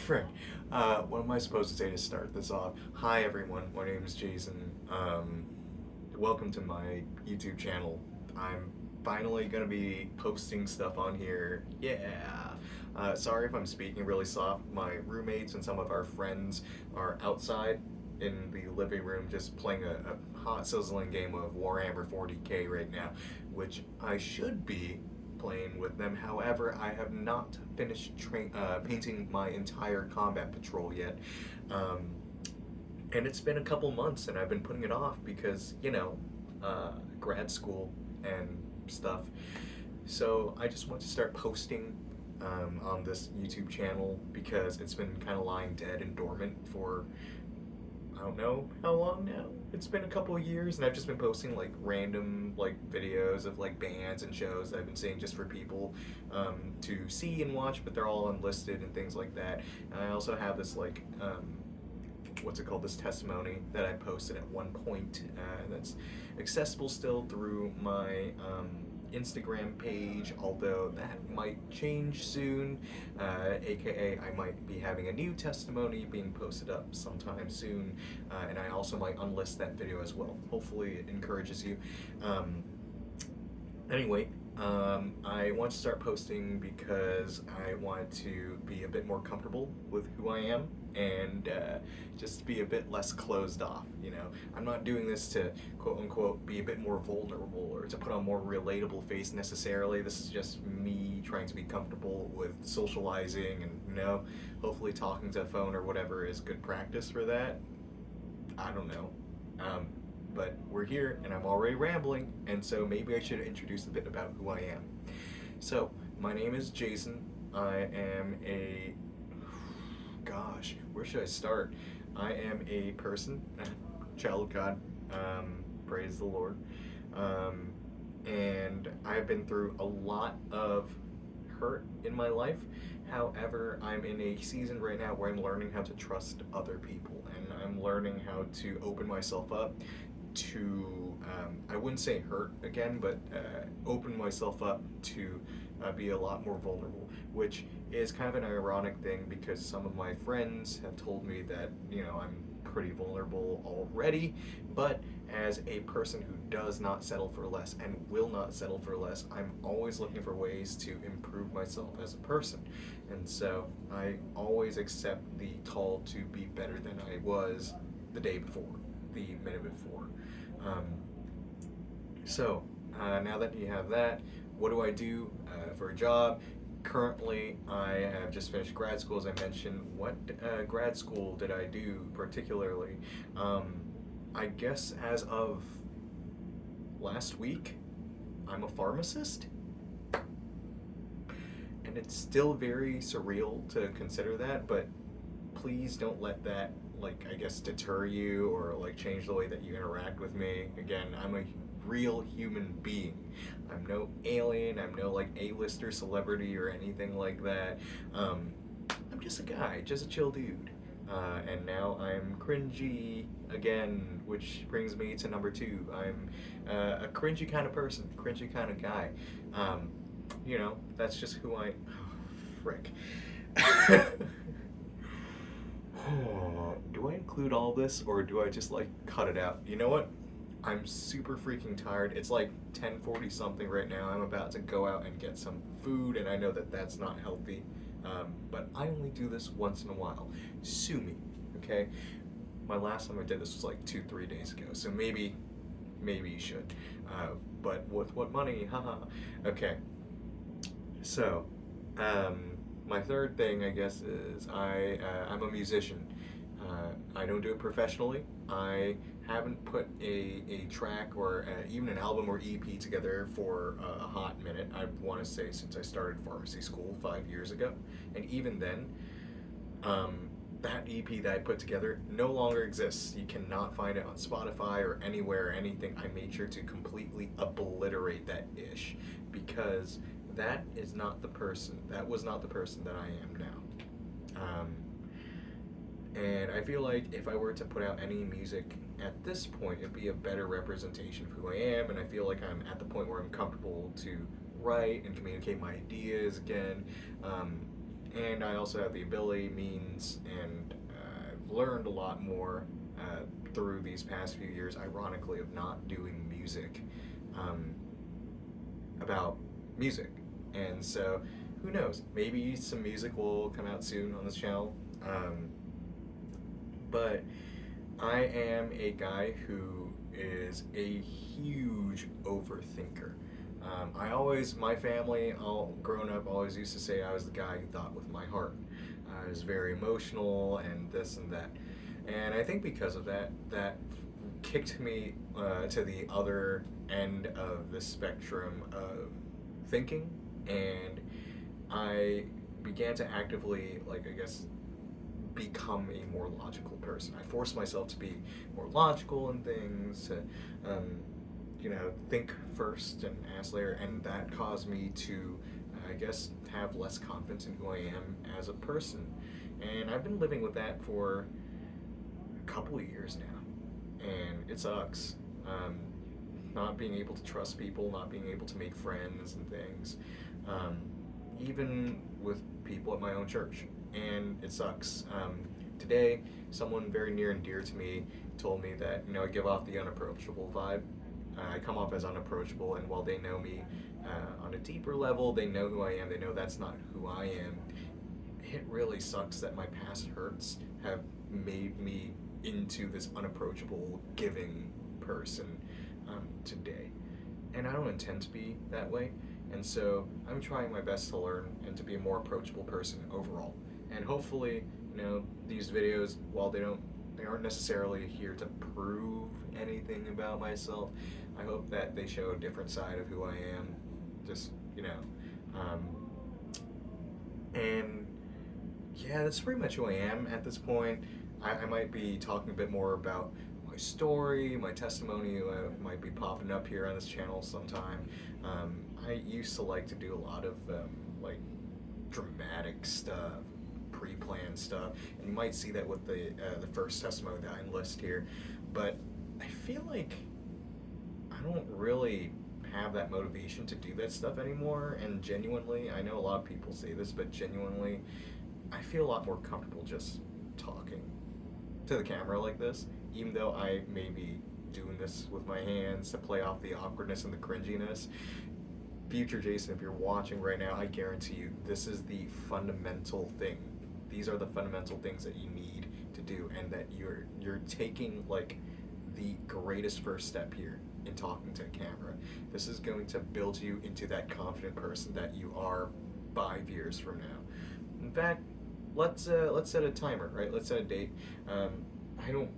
Frick. What am I supposed to say to start this off? Hi, everyone. My name is Jason. Welcome to my YouTube channel. I'm finally gonna be posting stuff on here. Yeah. Sorry if I'm speaking really soft. My roommates and some of our friends are outside in the living room just playing a hot sizzling game of Warhammer 40k right now, which I should be playing with them. However, I have not finished painting my entire combat patrol yet. Um, and it's been a couple months and I've been putting it off because, grad school and stuff. So I just want to start posting on this YouTube channel because it's been kind of lying dead and dormant for I don't know how long now. It's been a couple of years, and I've just been posting like random like videos of like bands and shows that I've been seeing just for people to see and watch, but they're all unlisted and things like that. And I also have this like what's it called? This testimony that I posted at one point that's accessible still through my Instagram page, although that might change soon. AKA, I might be having a new testimony being posted up sometime soon, and I also might unlist that video as well. Hopefully, it encourages you. Anyway, I want to start posting because I want to be a bit more comfortable with who I am and just be a bit less closed off. I'm not doing this to quote unquote be a bit more vulnerable or to put on more relatable face necessarily. This is just me trying to be comfortable with socializing and hopefully talking to a phone or whatever is good practice for that. I don't know. But we're here and I'm already rambling, and so maybe I should introduce a bit about who I am. So, my name is Jason. I am a. Gosh, where should I start? I am a person, child of God, praise the Lord. And I've been through a lot of hurt in my life. However, I'm in a season right now where I'm learning how to trust other people, and I'm learning how to open myself up to I wouldn't say hurt again, but open myself up to be a lot more vulnerable, which is kind of an ironic thing because some of my friends have told me that I'm pretty vulnerable already, but as a person who does not settle for less and will not settle for less, I'm always looking for ways to improve myself as a person. And so I always accept the call to be better than I was the day before, the minute before. Now that you have that, what do I do for a job? Currently, I have just finished grad school, as I mentioned. What grad school did I do particularly? I guess as of last week, I'm a pharmacist. And it's still very surreal to consider that, but please don't let that deter you or change the way that you interact with me. Again, I'm a real human being. I'm no alien. I'm no A-lister celebrity or anything like that. I'm just a guy, just a chill dude. And now I'm cringy again, which brings me to number two. I'm a cringy kind of person, cringy kind of guy. That's just who I. Frick. Do I include all this or do I just cut it out? You know what? I'm super freaking tired. It's 10:40 something right now. I'm about to go out and get some food, and I know that that's not healthy. But I only do this once in a while. Sue me, okay? My last time I did this was 2-3 days ago, so maybe you should. But with what money? Haha. Okay. So, my third thing, I guess, is I'm a musician. I don't do it professionally. I haven't put a track or even an album or EP together for a hot minute. I want to say since I started pharmacy school 5 years ago. And even then, that EP that I put together no longer exists. You cannot find it on Spotify or anywhere or anything. I made sure to completely obliterate that ish because that was not the person that I am now. And I feel like if I were to put out any music at this point, it'd be a better representation of who I am, and I feel like I'm at the point where I'm comfortable to write and communicate my ideas again. and I also have the ability, means, and I've learned a lot more through these past few years, ironically, of not doing music, um, about music. And so, who knows? Maybe some music will come out soon on this channel. But I am a guy who is a huge overthinker. My family, all grown up, always used to say I was the guy who thought with my heart. I was very emotional and this and that. And I think because of that, that kicked me to the other end of the spectrum of thinking. And I began to actively, like, I guess, become a more logical person. I forced myself to be more logical in things, to, think first and ask later, and that caused me to, I guess, have less confidence in who I am as a person. And I've been living with that for a couple of years now, and it sucks. Not being able to trust people, not being able to make friends and things, even with people at my own church, and it sucks. Today, someone very near and dear to me told me that, I give off the unapproachable vibe. I come off as unapproachable, and while they know me on a deeper level, they know who I am, they know that's not who I am. It really sucks that my past hurts have made me into this unapproachable, giving person today. And I don't intend to be that way. And so I'm trying my best to learn and to be a more approachable person overall. And hopefully, these videos, while they aren't necessarily here to prove anything about myself, I hope that they show a different side of who I am. Just, and yeah, that's pretty much who I am at this point. I might be talking a bit more about my story, my testimony might be popping up here on this channel sometime. I used to like to do a lot of like dramatic stuff, pre-planned stuff, and you might see that with the first testimony that I enlist here. But I feel like I don't really have that motivation to do that stuff anymore. And genuinely, I know a lot of people say this, but genuinely, I feel a lot more comfortable just talking to the camera like this, even though I may be doing this with my hands to play off the awkwardness and the cringiness. Future Jason, if you're watching right now, I guarantee you this is the fundamental thing. These are the fundamental things that you need to do, and that you're taking like the greatest first step here in talking to a camera. This is going to build you into that confident person that you are 5 years from now. In fact, let's set a timer, right? Let's set a date. I don't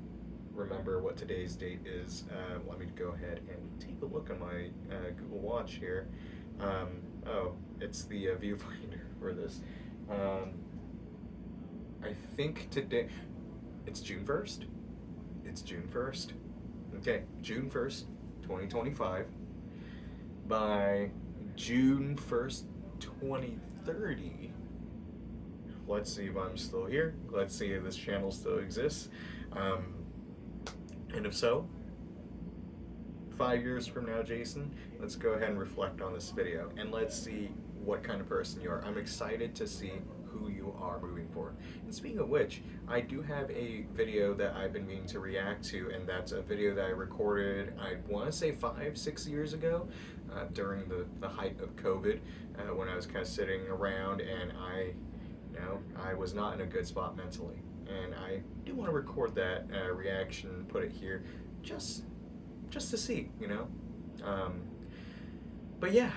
remember what today's date is. Let me go ahead and take a look on my Google Watch here. Oh, it's the viewfinder for this. I think today, it's June 1st. It's June 1st. Okay, June 1st, 2025. By June 1st, 2030, let's see if I'm still here. Let's see if this channel still exists. And if so, 5 years from now, Jason, let's go ahead and reflect on this video, and let's see what kind of person you are. I'm excited to see who you are moving forward. And speaking of which, I do have a video that I've been meaning to react to, and that's a video that I recorded, I want to say 5-6 years ago, during the height of COVID, when I was kind of sitting around, and I was not in a good spot mentally. And I do want to record that reaction, put it here, just to see, But yeah,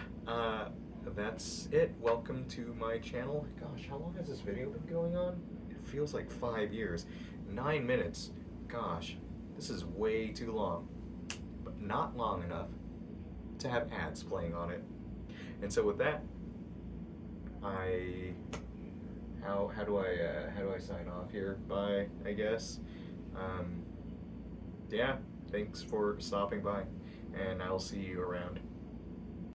that's it. Welcome to my channel. Gosh, how long has this video been going on? It feels like 5 years. 9 minutes. Gosh, this is way too long. But not long enough to have ads playing on it. And so with that, how do I sign off here? Bye, I guess. Yeah, thanks for stopping by, and I'll see you around.